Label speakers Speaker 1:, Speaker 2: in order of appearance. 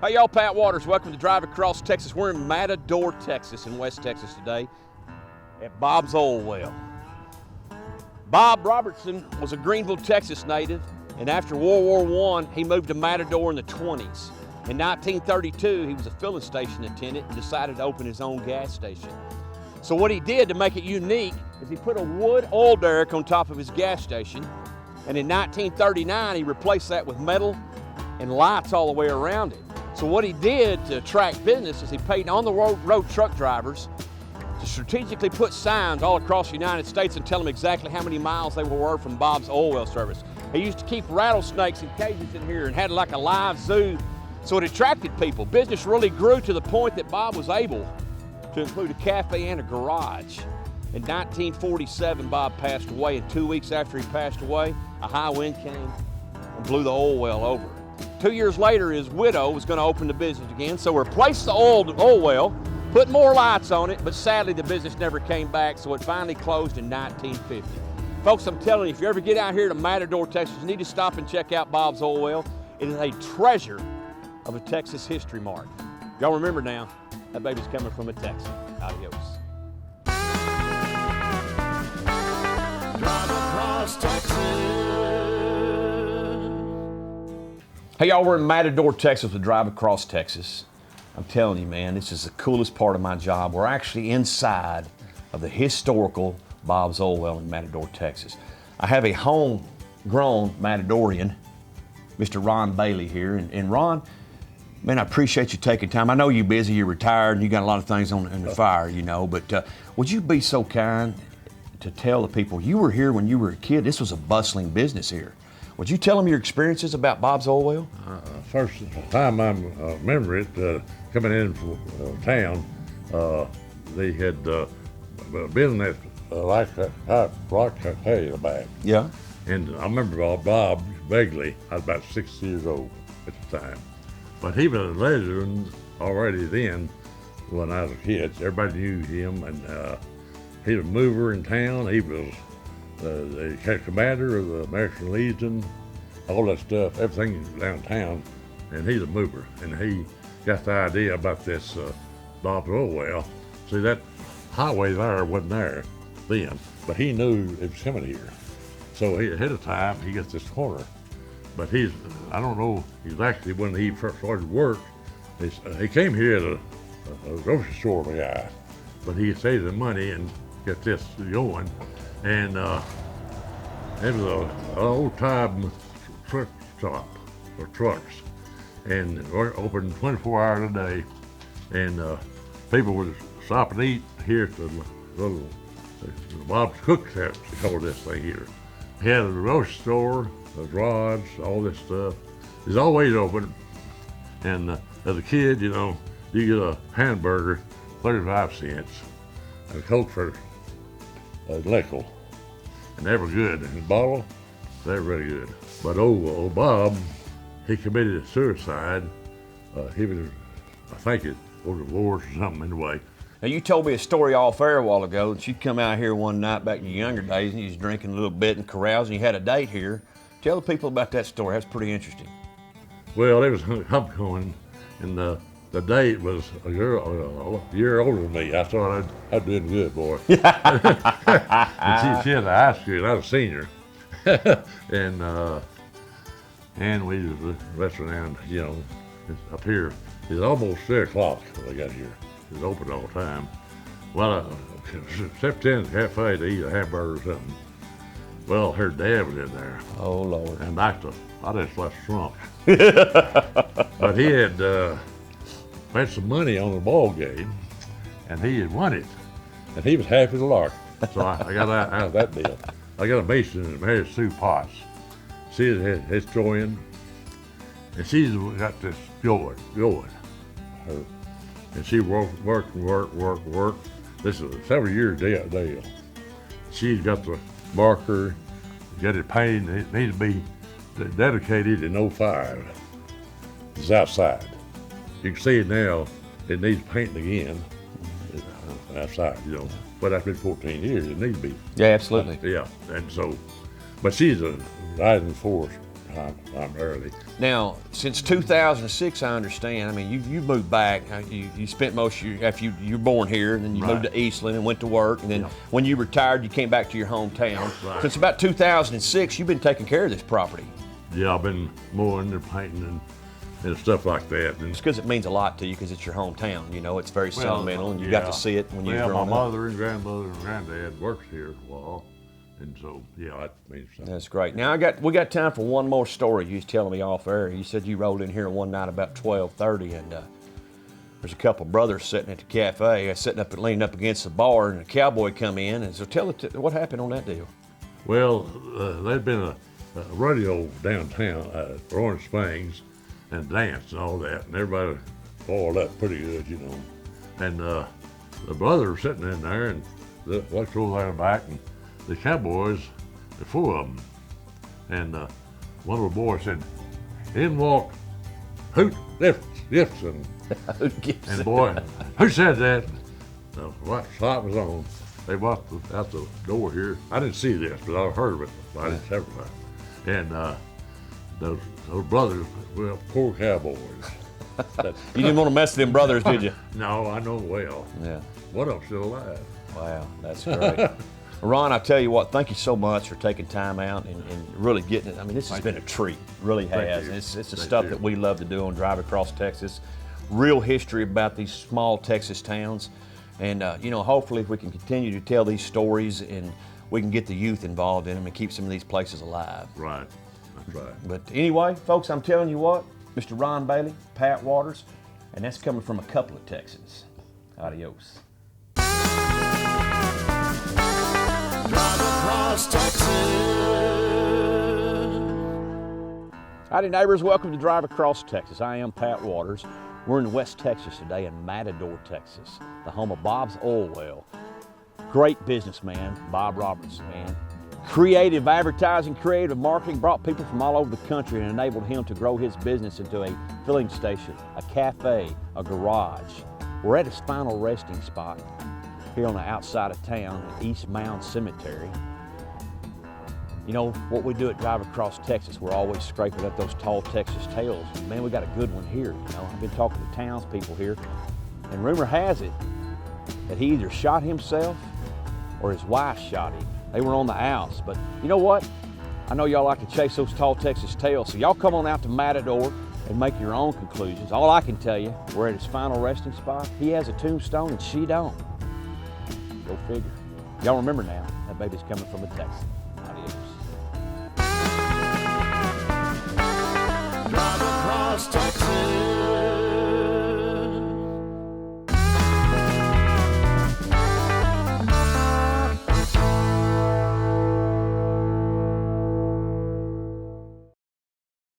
Speaker 1: Hey y'all, Pat Waters. Welcome to Drive Across Texas. We're in Matador, Texas, in West Texas today at Bob's Oil Well. Bob Robertson was a Greenville, Texas native, and after World War I, he moved to Matador in the 20s. In 1932, he was a filling station attendant and decided to open his own gas station. So what he did to make it unique is he put a wood oil derrick on top of his gas station, and in 1939, he replaced that with metal and lights all the way around it. So what he did to attract business is he paid on-the-road truck drivers to strategically put signs all across the United States and tell them exactly how many miles they were from Bob's oil well service. He used to keep rattlesnakes in cages in here and had like a live zoo, so it attracted people. Business really grew to the point that Bob was able to include a cafe and a garage. In 1947, Bob passed away, and 2 weeks after he passed away, a high wind came and blew the oil well over. 2 years later, his widow was going to open the business again, so replaced the oil well, put more lights on it, but sadly the business never came back, so it finally closed in 1950. Folks, I'm telling you, if you ever get out here to Matador, Texas, you need to stop and check out Bob's Oil Well. It is a treasure of a Texas history mark. Y'all remember now, that baby's coming from a Texan. Adios.
Speaker 2: Drive across Texas.
Speaker 1: Hey y'all, we're in Matador, Texas with Drive Across Texas. I'm telling you, man, this is the coolest part of my job. We're actually inside of the historical Bob's Oil Well in Matador, Texas. I have a homegrown Matadorian, Mr. Ron Bailey here. And Ron, man, I appreciate you taking time. I know you're busy, you're retired, and you got a lot of things in the fire, you know, but would you be so kind to tell the people, you were here when you were a kid, this was a bustling business here. Would you tell them your experiences about Bob's Oil Well?
Speaker 3: First time I remember it, coming in from town, they had been at like cafe in the back.
Speaker 1: Yeah.
Speaker 3: And I remember Bob vaguely. I was about 6 years old at the time. But he was a legend already then when I was a kid. Everybody knew him, and he was a mover in town. He was the commander of the American Legion, all that stuff, everything downtown, and he's a mover. And he got the idea about this Bob's Oil Well. See, that highway there wasn't there then, but he knew it was coming here. So ahead of time, he gets this corner. But I don't know exactly when he first started work. He came here as a grocery store guy, but he saved the money and got this going. And it was an old-time truck stop for trucks, and we're open 24 hours a day. And people would stop and eat here at the little Bob's Cook House, they call this thing here. He had a grocery store, a garage, all this stuff. It's always open. And as a kid, you know, you get a hamburger, 35 cents, and a Coke for a nickel. And they were good. In the bottle, they were really good. But old Bob, he committed suicide. He was, I think it was divorce or something anyway.
Speaker 1: Now you told me a story off air a while ago that you'd come out here one night back in your younger days and you was drinking a little bit and carousing, you had a date here. Tell the people about that story, that's pretty interesting.
Speaker 3: Well, it was homecoming, and the date was a girl a year older than me. I thought I'd doing good, boy. And she had a high school, I was a senior. and we was messing around, you know, up here. It's almost 3 o'clock when we got here. It's open all the time. Well, I stepped in the cafe to eat a hamburger or something. Well, her dad was in there.
Speaker 1: Oh, Lord.
Speaker 3: And I just left shrunk. But he had some money on the ball game, and he had won it. And he was happy to lark. So I got out of that deal. I got a mason and married Sue Potts. She's a historian, and she's got this going. Her. And she worked. This is a several year deal. She's got the marker, got it painted. It needs to be dedicated in '05. It's outside. You can see it now. It needs painting again. Outside, you know. But after 14 years, it needs to be.
Speaker 1: Yeah, absolutely.
Speaker 3: Yeah, and so, but she's a rising force primarily.
Speaker 1: Now, since 2006, I understand. I mean, you moved back. You spent most of your, after you were born here, and then you moved to Eastland and went to work, and then when you retired, you came back to your hometown.
Speaker 3: Right.
Speaker 1: Since about 2006, you've been taking care of this property.
Speaker 3: Yeah, I've been mowing and painting and stuff like that. And
Speaker 1: It's because it means a lot to you because it's your hometown. You know, it's very sentimental, and you got to see it when you were
Speaker 3: my
Speaker 1: growing up.
Speaker 3: mother and grandmother and granddad worked here for a while, and so that means something.
Speaker 1: That's great. Now we got time for one more story. You was telling me off air. You said you rolled in here one night about 12:30, and there's a couple brothers sitting at the cafe, sitting up and leaning up against the bar, and a cowboy come in. And so tell it what happened on that deal.
Speaker 3: Well, there'd been a rodeo downtown, Orange Springs, and dance and all that, and everybody followed up pretty good, you know. And the brothers were sitting in there, and what's over there back, and the cowboys, the four of them, and one of the boys said, "In walked Hoot Gibson." And boy, who said that? What shot was on? They walked out the door here. I didn't see this, but I heard of it. I didn't several times. And those brothers, well, poor cowboys.
Speaker 1: You didn't want to mess with them brothers, did you?
Speaker 3: No, I know well.
Speaker 1: Yeah.
Speaker 3: One of them still alive.
Speaker 1: Wow, that's great. Ron, I tell you what, thank you so much for taking time out and really getting it. I mean, this has been a treat, really has.
Speaker 3: you.
Speaker 1: It's the
Speaker 3: Thank
Speaker 1: stuff
Speaker 3: you.
Speaker 1: that we love to do on Drive Across Texas. Real history about these small Texas towns. And, hopefully if we can continue to tell these stories and we can get the youth involved in them and keep some of these places alive.
Speaker 3: Right, that's right.
Speaker 1: But anyway, folks, I'm telling you what, Mr. Ron Bailey, Pat Waters, and that's coming from a couple of Texans. Adios.
Speaker 2: Drive across Texas.
Speaker 1: Howdy neighbors, welcome to Drive Across Texas. I am Pat Waters. We're in West Texas today in Matador, Texas, the home of Bob's Oil Well. Great businessman, Bob Robertson, man. Creative advertising, creative marketing brought people from all over the country and enabled him to grow his business into a filling station, a cafe, a garage. We're at his final resting spot here on the outside of town at East Mound Cemetery. You know, what we do at Drive Across Texas, we're always scraping up those tall Texas tales. Man, we got a good one here, you know. I've been talking to townspeople here, and rumor has it that he either shot himself or his wife shot him. They were on the outs, but you know what? I know y'all like to chase those tall Texas tales, so y'all come on out to Matador and make your own conclusions. All I can tell you, we're at his final resting spot. He has a tombstone and she don't. Go figure. Y'all remember now, that baby's coming from a Texan. Adios.